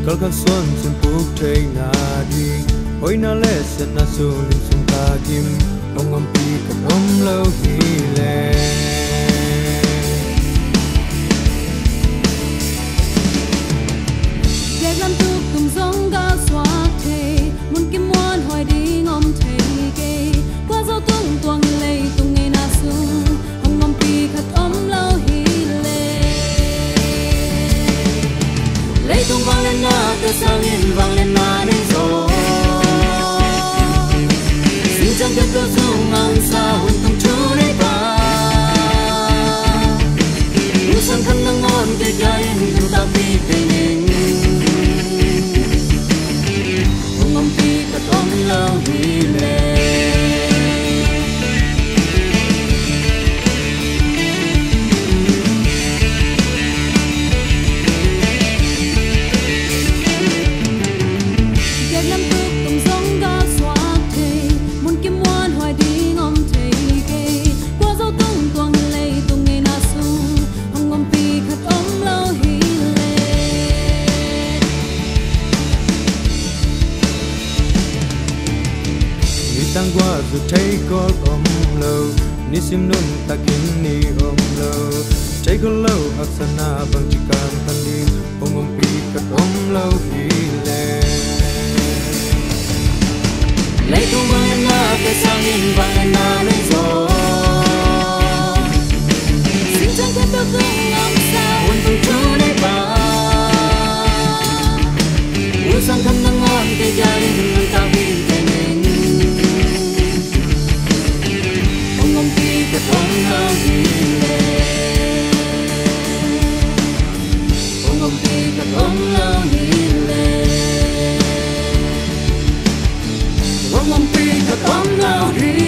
kalkan suan sim puk thei na di hoina le set na su lim sum ta kim ongam pi ka om lo hi le Đẹp làm tu cùng giống ga xóa thề muốn kim muôn hoài đi ngom thề kê qua dấu tung tuang lệ tung ngày na sung hồng ngom pi khát ôm lâu hi lệ lệ tung vang lên na từ sang yên vang lên na đến rồi xin chân kết cơ dung ngang xa hồn tung chú đấy ta yêu sang thân nâng ngon cây gai tung ta pi cây nên ngom pi khát ôm lâu hi lệ tăng qua dù thấy có ôm lâu ni sim nun takin ni ôm lâu thấy có lâu aksana bang chikan tandi ongom pi kat ôm lâu hi le lấy tung vang na ke sang in vang na lấy gió xin chân kết đôi dung ngắm sao hồn tung chú đấy ba yêu sang thân nâng ngon cây gia đình ta vì thế nên ngom pi khát ôm lâu hi lệ ngom pi khát ôm lâu hi lệ ngom pi khát ôm lâu hi